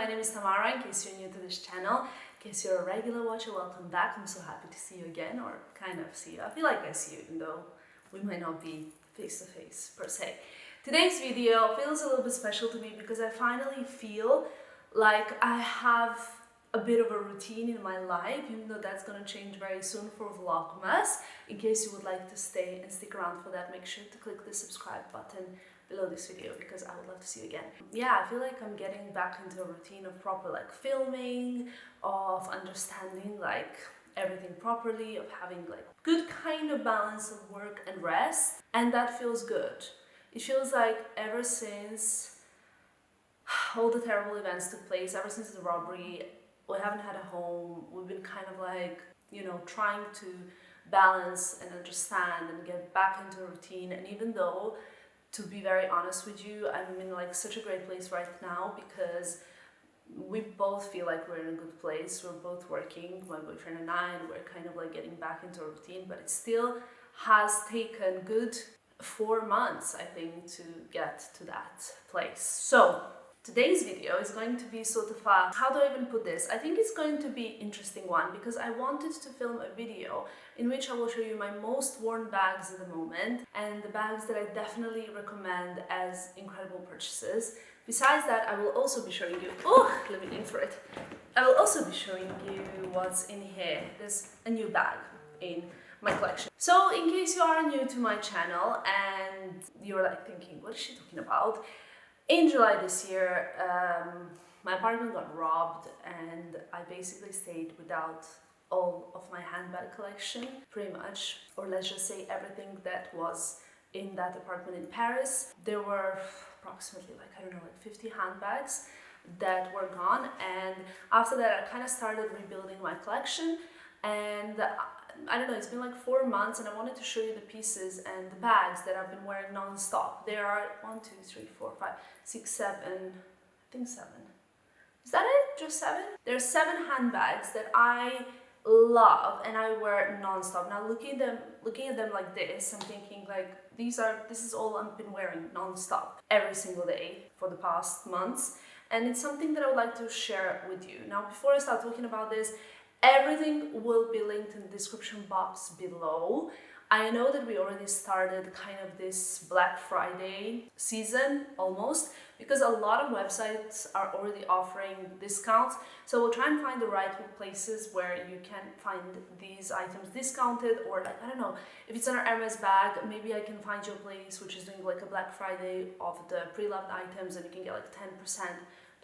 my name is Tamara, in case you're new to this channel. In case you're a regular watcher, welcome back. I'm so happy to see you again, or kind of see you. I feel like I see you, even though we might not be face to face per se. Today's video feels a little bit special to me because I finally feel like I have a bit of a routine in my life, even though that's going to change very soon for Vlogmas. In case you would like to stay and stick around for that, make sure to click the subscribe button below this video because I would love to see you again. Yeah, I feel like I'm getting back into a routine of proper filming, of understanding everything properly, of having good kind of balance of work and rest, and that feels good. It feels like ever since all the terrible events took place, ever since the robbery, we haven't had a home. We've been kind of trying to balance and understand and get back into a routine. And even though, to be very honest with you, I'm in such a great place right now because we both feel like we're in a good place. We're both working, my boyfriend and I, and we're kind of getting back into a routine, but it still has taken good 4 months, I think, to get to that place. So today's video is going to be sort of how do I even put this? I think it's going to be an interesting one because I wanted to film a video in which I will show you my most worn bags at the moment and the bags that I definitely recommend as incredible purchases. Besides that, I will also be showing you, let me lean for it. I will also be showing you what's in here. There's a new bag in my collection. So in case you are new to my channel and you're thinking, what is she talking about? In July this year, my apartment got robbed and I basically stayed without all of my handbag collection, pretty much, or let's just say everything that was in that apartment in Paris. There were approximately 50 handbags that were gone, and after that I kind of started rebuilding my collection, and I don't know, it's been 4 months and I wanted to show you the pieces and the bags that I've been wearing non-stop. There are 1, 2, 3, 4, 5, 6, 7, I think 7. Is that it? Just 7? There are 7 handbags that I love and I wear non-stop. Now looking at them like this, I'm thinking this is all I've been wearing non-stop every single day for the past months, and it's something that I would like to share with you. Now before I start talking about this, everything will be linked in the description box below. I know that we already started kind of this Black Friday season almost because a lot of websites are already offering discounts. So we'll try and find the right places where you can find these items discounted, or I don't know, if it's an Hermes bag, maybe I can find you a place which is doing a Black Friday of the pre-loved items and you can get 10%.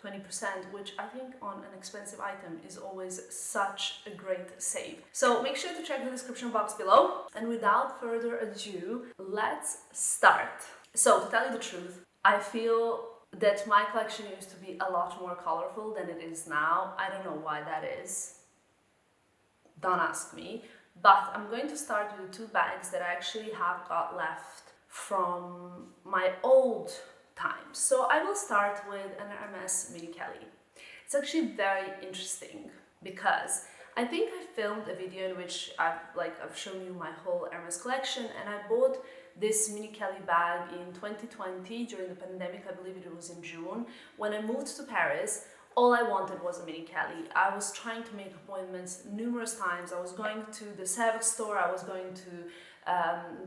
20%, which I think on an expensive item is always such a great save. So make sure to check the description box below. And without further ado, let's start. So to tell you the truth, I feel that my collection used to be a lot more colorful than it is now. I don't know why that is. Don't ask me. But I'm going to start with the 2 bags that I actually have got left from my old times. So I will start with an Hermes Mini Kelly. It's actually very interesting because I think I filmed a video in which I've shown you my whole Hermes collection, and I bought this Mini Kelly bag in 2020 during the pandemic. I believe it was in June. When I moved to Paris, all I wanted was a Mini Kelly. I was trying to make appointments numerous times. I was going to the Savage store, I was going to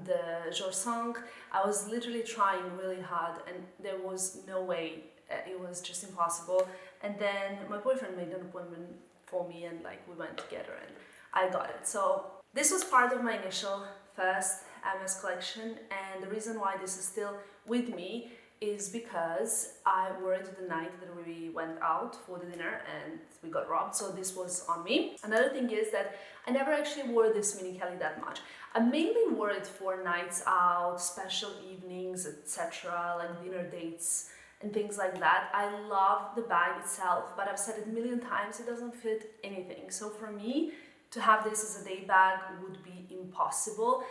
the Jorsang. I was literally trying really hard and there was no way. It was just impossible. And then my boyfriend made an appointment for me and we went together and I got it. So this was part of my initial first Hermes collection, and the reason why this is still with me is because I wore it the night that we went out for the dinner and we got robbed, so this was on me. Another thing is that I never actually wore this Mini Kelly that much. I mainly wore it for nights out, special evenings, etc., dinner dates and things like that. I love the bag itself, but I've said it a million times, it doesn't fit anything. So for me, to have this as a day bag would be impossible.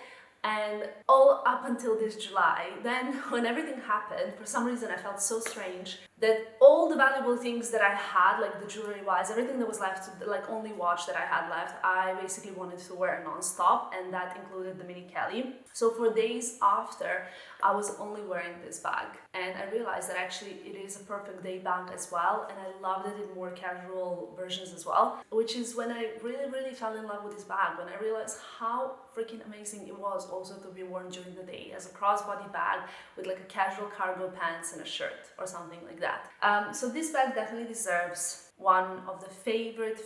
And all up until this July, then when everything happened, for some reason I felt so strange that all the valuable things that I had, like the jewelry wise, everything that was left, like only watch that I had left, I basically wanted to wear non-stop, and that included the Mini Kelly. So for days after, I was only wearing this bag, and I realized that actually it is a perfect day bag as well, and I loved it in more casual versions as well, which is when I really fell in love with this bag, when I realized how freaking amazing it was also to be worn during the day as a crossbody bag with like a casual cargo pants and a shirt or something like that. So this bag definitely deserves one of the favorite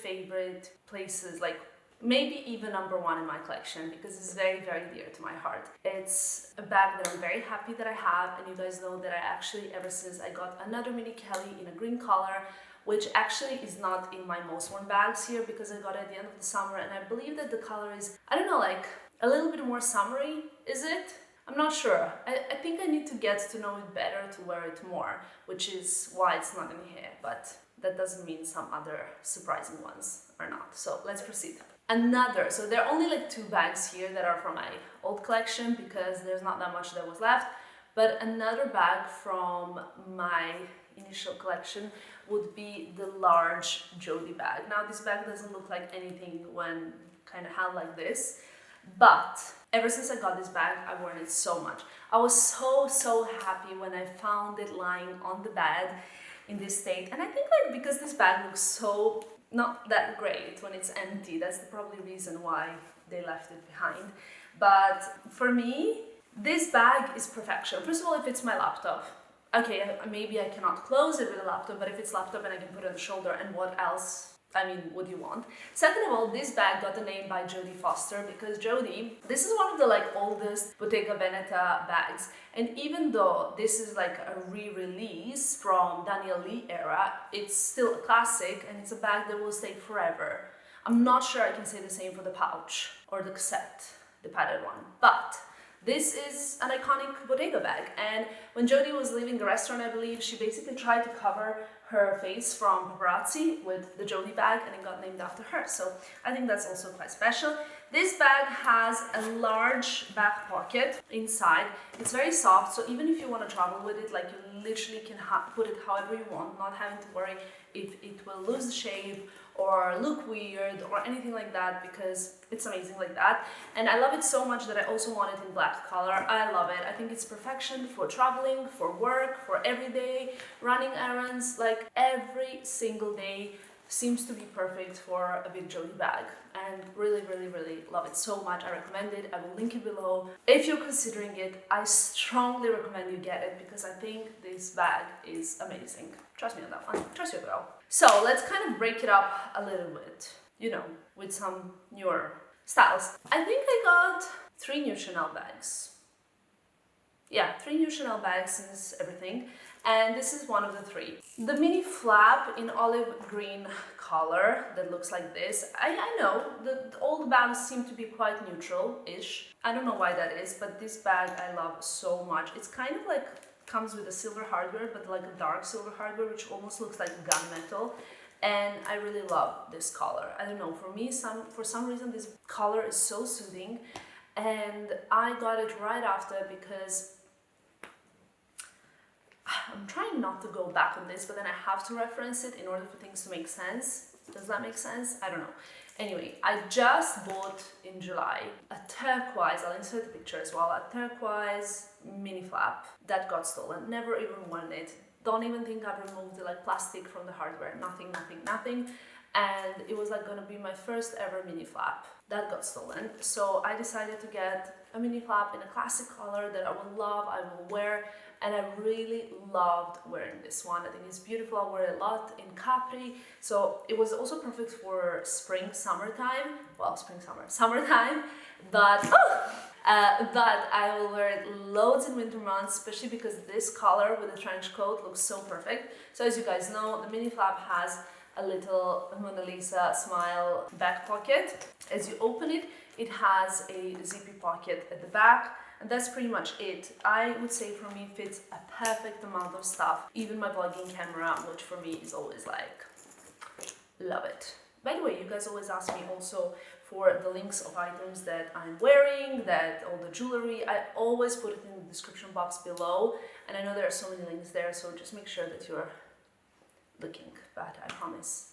places, like maybe even number one in my collection, because it's very dear to my heart. It's a bag that I'm very happy that I have, and you guys know that I actually, ever since I got another Mini Kelly in a green color, which actually is not in my most worn bags here because I got it at the end of the summer, and I believe that the color is, I don't know, like a little bit more summery, is it? I'm not sure. I think I need to get to know it better to wear it more, which is why it's not in here, but that doesn't mean some other surprising ones are not. So let's proceed. So there are only like 2 bags here that are from my old collection because there's not that much that was left, but another bag from my initial collection would be the large Jodie bag. Now this bag doesn't look like anything when kind of held like this, but ever since I got this bag, I've worn it so much. I was so happy when I found it lying on the bed in this state, and I think like because this bag looks so not that great when it's empty, that's the probably reason why they left it behind. But for me, this bag is perfection. First of all, if it's my laptop, okay, maybe I cannot close it with a laptop, but if it's laptop and I can put it on the shoulder, and what else, I mean, would you want? Second of all, this bag got the name by Jodie Foster because Jodie, this is one of the like oldest Bottega Veneta bags, and even though this is like a re-release from Daniel Lee era, it's still a classic and it's a bag that will stay forever. I'm not sure I can say the same for the pouch or the cassette, the padded one, but this is an iconic Bottega bag, and when Jodie was leaving the restaurant, I believe, she basically tried to cover her face from paparazzi with the Jodie bag, and it got named after her. So I think that's also quite special. This bag has a large back pocket inside. It's very soft, so even if you want to travel with it, like you literally can put it however you want, not having to worry if it will lose the shape or look weird or anything like that, because it's amazing like that. And I love it so much that I also want it in black color. I love it. I think it's perfection for traveling, for work, for everyday running errands. Like every single day seems to be perfect for a big Jodie bag, and really love it so much. I recommend it. I will link it below. If you're considering it, I strongly recommend you get it because I think this bag is amazing. Trust me on that one. Trust your girl. So let's kind of break it up a little bit, you know, with some newer styles. I think I got 3 new Chanel bags. Yeah, 3 new Chanel bags since everything, and this is one of the 3. The mini flap in olive green color that looks like this. I know the old bags seem to be quite neutral-ish. I don't know why that is, but this bag I love so much. It's kind of like comes with a silver hardware, but like a dark silver hardware, which almost looks like gunmetal. And I really love this color. I don't know, for me, for some reason, this color is so soothing. And I got it right after because I'm trying not to go back on this, but then I have to reference it in order for things to make sense. Does that make sense? I don't know. Anyway, I just bought in July a turquoise, I'll insert the picture as well, a turquoise mini flap that got stolen. Never even worn it. Don't even think I've removed the like plastic from the hardware. Nothing. And it was like gonna be my first ever mini flap that got stolen. So I decided to get a mini flap in a classic color that I will love, I will wear, and I really loved wearing this one. I think it's beautiful. I wear it a lot in Capri, so it was also perfect for spring, summertime. Well, summertime, but I will wear it loads in winter months, especially because this color with the trench coat looks so perfect. So as you guys know, the mini flap has a little Mona Lisa smile back pocket. As you open it, it has a zippy pocket at the back, and that's pretty much it. I would say for me fits a perfect amount of stuff, even my vlogging camera, which for me is always like, love it. By the way, you guys always ask me also for the links of items that I'm wearing, that all the jewelry. I always put it in the description box below, and I know there are so many links there, so just make sure that you're looking, but I promise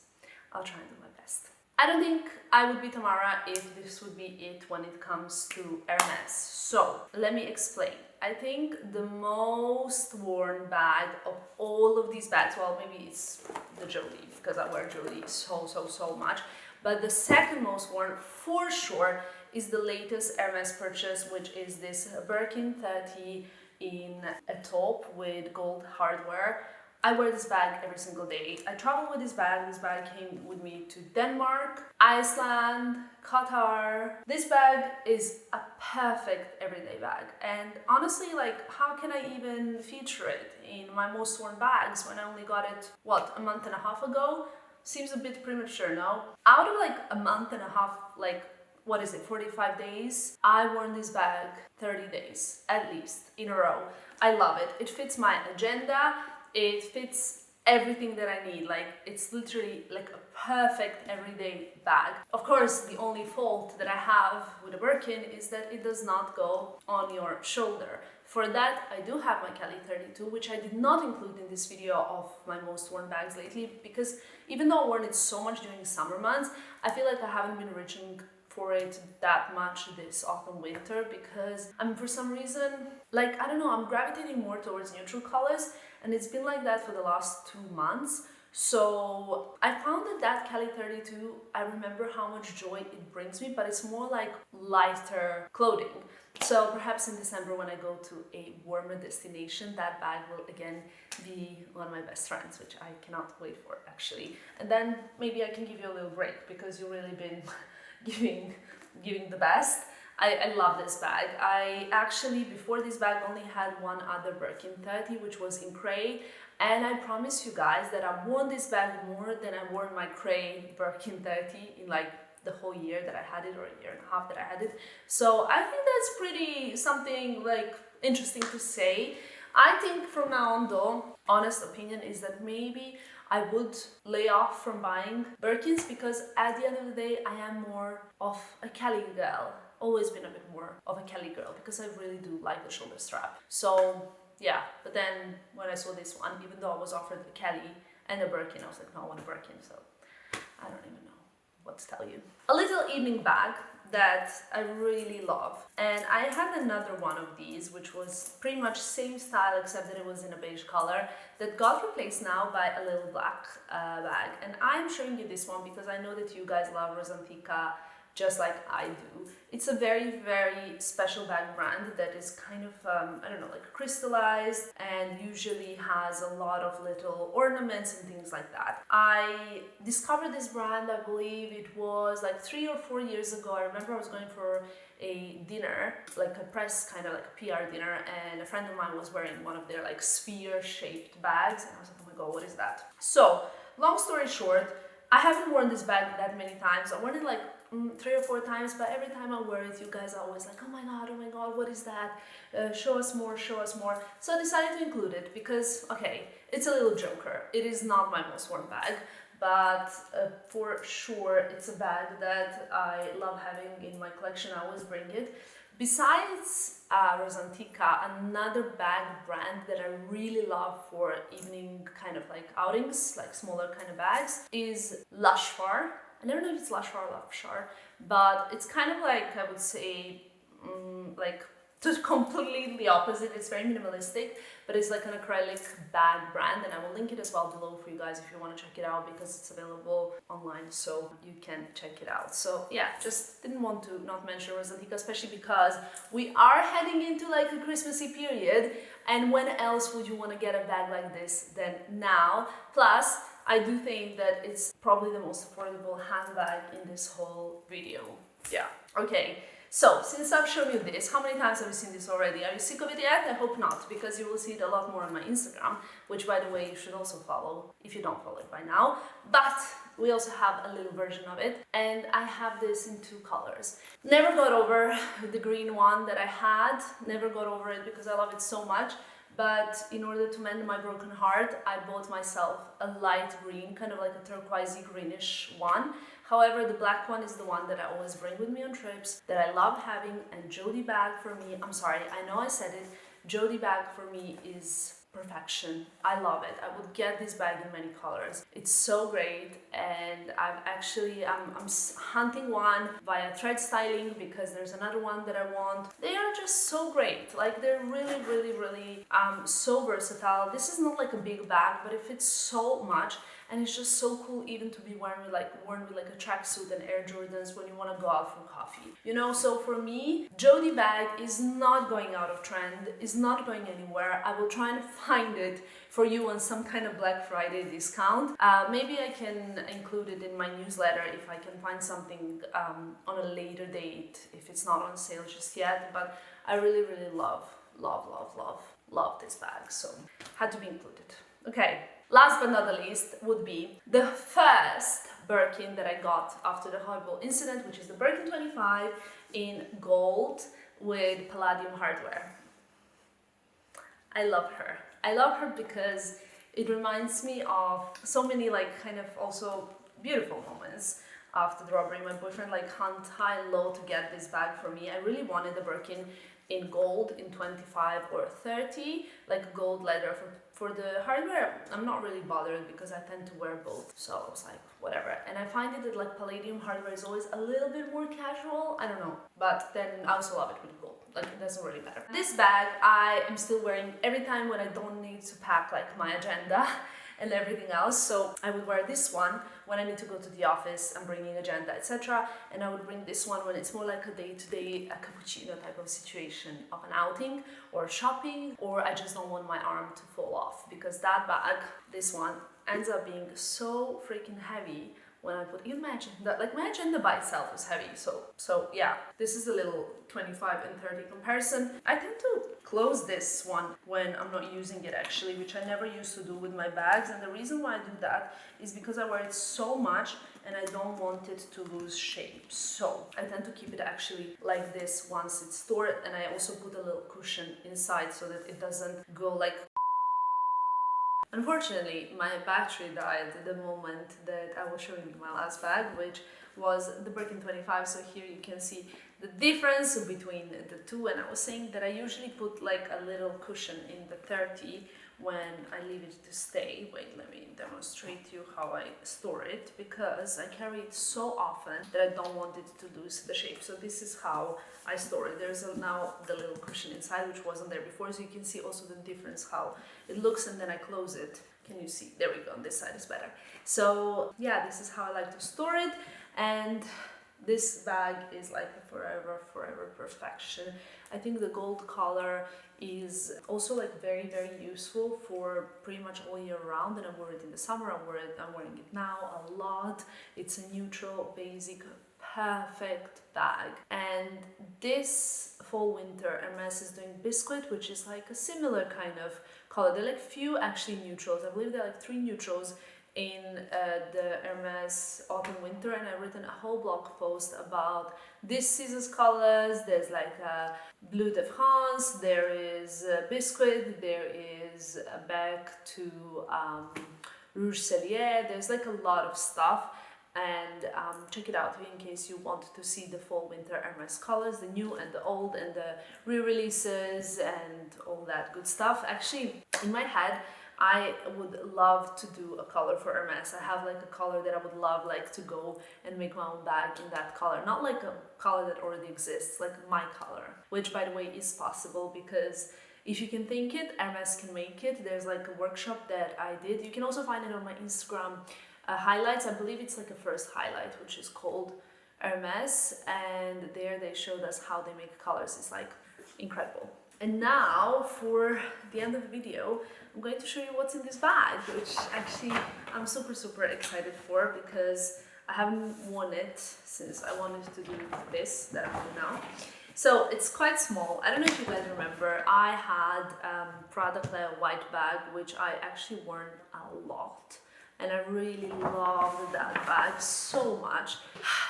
I'll try and do my best. I don't think I would be Tamara if this would be it when it comes to Hermes. So let me explain. I think the most worn bag of all of these bags, well, maybe it's the Jodie, because I wear Jodie so much, but the second most worn for sure is the latest Hermes purchase, which is this Birkin 30 in a taupe with gold hardware. I wear this bag every single day. I travel with this bag. This bag came with me to Denmark, Iceland, Qatar. This bag is a perfect everyday bag. And honestly, like, how can I even feature it in my most worn bags when I only got it, what, a month and a half ago? Seems a bit premature, no? Out of like a month and a half, like, what is it, 45 days? I worn this bag 30 days, at least, in a row. I love it. It fits my agenda. It fits everything that I need. Like, it's literally like a perfect everyday bag. Of course, the only fault that I have with a Birkin is that it does not go on your shoulder. For that, I do have my Kelly 32, which I did not include in this video of my most worn bags lately, because even though I worn it so much during summer months, I feel like I haven't been reaching for it that much this autumn winter, because for some reason, like, I don't know, I'm gravitating more towards neutral colors, and it's been like that for the last 2 months. So I found that Kelly 32, I remember how much joy it brings me, but it's more like lighter clothing. So perhaps in December, when I go to a warmer destination, that bag will again be one of my best friends, which I cannot wait for, actually. And then maybe I can give you a little break, because you've really been giving the best. I love this bag. I actually, before this bag, only had one other Birkin 30, which was in Cray, and I promise you guys that I've worn this bag more than I worn my Cray Birkin 30 in like the whole year that I had it, or a year and a half that I had it. So I think that's pretty something like interesting to say. I think from now on, though, honest opinion is that maybe I would lay off from buying Birkins, because at the end of the day, I am more of a Kelly girl. Always been a bit more of a Kelly girl, because I really do like the shoulder strap. So yeah, but then when I saw this one, even though I was offered a Kelly and a Birkin, I was like, no, I want a Birkin. So I don't even know what to tell you. A little evening bag that I really love, and I had another one of these, which was pretty much same style, except that it was in a beige color, that got replaced now by a little black bag. And I'm showing you this one because I know that you guys love Rosantica just like I do. It's a very, very special bag brand that is kind of, I don't know, like crystallized, and usually has a lot of little ornaments and things like that. I discovered this brand, I believe it was like 3 or 4 years ago. I remember I was going for a dinner, like a press, kind of like a PR dinner, and a friend of mine was wearing one of their like sphere-shaped bags, and I was like, oh my god, what is that? So, long story short, I haven't worn this bag that many times. I worn it like 3 or 4 times, but every time I wear it, you guys are always like, oh my god, what is that? Show us more, show us more. So I decided to include it because, okay, it's a little joker. It is not my most worn bag, but for sure it's a bag that I love having in my collection. I always bring it. Besides Rosantica, another bag brand that I really love for evening kind of like outings, like smaller kind of bags, is Lushfar. I never know if it's Lushfar or Lushfar, but it's kind of like, I would say, like just completely the opposite. It's very minimalistic, but it's like an acrylic bag brand, and I will link it as well below for you guys if you want to check it out, because it's available online, so you can check it out. So yeah, just didn't want to not mention Rosantica, especially because we are heading into like a Christmassy period, and when else would you want to get a bag like this than now? Plus, I do think that it's probably the most affordable handbag in this whole video. Yeah. Okay. So, since I've shown you this, how many times have you seen this already? Are you sick of it yet? I hope not, because you will see it a lot more on my Instagram, which, by the way, you should also follow if you don't follow it by now. But we also have a little version of it, and I have this in 2 colors. Never got over the green one that I had, never got over it because I love it so much. But in order to mend my broken heart, I bought myself a light green, kind of like a turquoisey greenish one. However, the black one is the one that I always bring with me on trips, that I love having, and Jodie Bag for me, I'm sorry, I know I said it, Jodie Bag for me is perfection. I love it. I would get this bag in many colors. It's so great, and I'm hunting one via thread styling because there's another one that I want. They are just so great. Like, they're really so versatile. This is not like a big bag, but it fits so much, and it's just so cool even to be worn with like a tracksuit and Air Jordans when you want to go out for coffee. You know, so for me, Jodie Bag is not going out of trend, is not going anywhere. I will try and find it for you on some kind of Black Friday discount. Maybe I can include it in my newsletter if I can find something on a later date, if it's not on sale just yet. But I really love this bag, so had to be included. Okay, last but not the least would be the first Birkin that I got after the horrible incident, which is the Birkin 25 in gold with palladium hardware. I love her. I love her because it reminds me of so many like kind of also beautiful moments after the robbery. My boyfriend like hunt high and low to get this bag for me. I really wanted the Birkin in gold in 25 or 30, like gold leather. For the hardware, I'm not really bothered because I tend to wear both, so I was like, whatever. And I find it that like palladium hardware is always a little bit more casual, I don't know, but then I also love it with gold, like it doesn't really matter. This bag I am still wearing every time when I don't need to pack like my agenda and everything else. So I would wear this one when I need to go to the office, I'm bringing agenda, etc. And I would bring this one when it's more like a day-to-day, a cappuccino type of situation of an outing or shopping, or I just don't want my arm to fall off, because that bag, this one, ends up being so freaking heavy when I put, you imagine that, like my agenda by itself is heavy, so yeah, this is a little 25 and 30 comparison. I tend to close this one when I'm not using it actually, which I never used to do with my bags, and the reason why I do that is because I wear it so much and I don't want it to lose shape, so I tend to keep it actually like this once it's stored, and I also put a little cushion inside so that it doesn't go like. Unfortunately, my battery died at the moment that I was showing you my last bag, which was the Birkin 25, so here you can see the difference between the two, and I was saying that I usually put like a little cushion in the 30 when I leave it to stay. Wait, let me demonstrate to you how I store it, because I carry it so often that I don't want it to lose the shape. So this is how I store it. There's now the little cushion inside, which wasn't there before, so you can see also the difference how it looks, and then I close it. Can you see? There we go, on this side is better. So yeah, this is how I like to store it, and this bag is like a forever perfection. I think the gold color is also like very useful for pretty much all year round, and I wear it in the summer, I'm wearing it now a lot. It's a neutral, basic, perfect bag. And this fall winter Hermes is doing biscuit, which is like a similar kind of color. There are like few actually neutrals. I believe there are like 3 neutrals in the Hermes autumn winter, and I've written a whole blog post about this season's colors. There's like a Bleu de France, there is biscuit, there is back to Rouge Cellier. There's like a lot of stuff, and check it out in case you want to see the fall winter Hermes colors, the new and the old, and the re-releases and all that good stuff. Actually, in my head, I would love to do a color for Hermes. I have like a color that I would love like to go and make my own bag in that color. Not like a color that already exists, like my color, which by the way is possible, because if you can think it, Hermes can make it. There's like a workshop that I did. You can also find it on my Instagram highlights. I believe it's like a first highlight, which is called Hermes, and there they showed us how they make colors. It's like incredible. And now for the end of the video, I'm going to show you what's in this bag, which actually I'm super excited for, because I haven't worn it since I wanted to do this that I'm doing now. So it's quite small. I don't know if you guys remember, I had Prada Claire white bag, which I actually worn a lot. And I really loved that bag so much.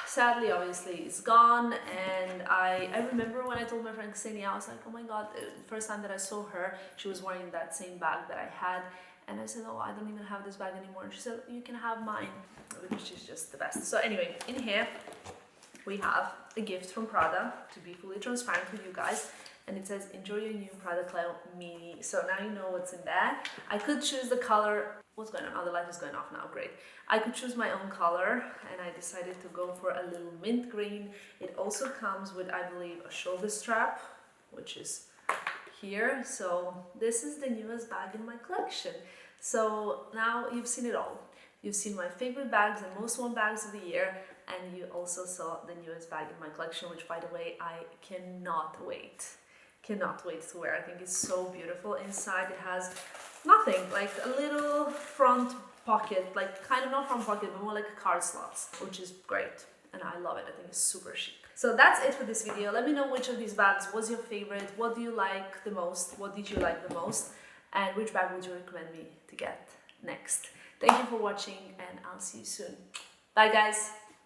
Sadly, obviously, it's gone, and I remember when I told my friend Ksenia, I was like, oh my god, the first time that I saw her, she was wearing that same bag that I had, and I said, oh, I don't even have this bag anymore. And she said, you can have mine, because she's just the best. So anyway, in here we have a gift from Prada, to be fully transparent with you guys, and it says enjoy your new Prada Cloud Mini. So now you know what's in there. I could choose the color. What's going on? Oh, the light is going off now. Great. I could choose my own color, and I decided to go for a little mint green. It also comes with, I believe, a shoulder strap, which is here. So this is the newest bag in my collection. So now you've seen it all. You've seen my favorite bags and most worn bags of the year, and you also saw the newest bag in my collection, which, by the way, I cannot wait to wear. I think it's so beautiful. Inside it has nothing, like a little front pocket, like kind of not front pocket, but more like a card slots, which is great, and I love it. I think it's super chic. So that's it for this video. Let me know which of these bags was your favorite. What do you like the most? What did you like the most? And which bag would you recommend me to get next? Thank you for watching, and I'll see you soon. Bye guys.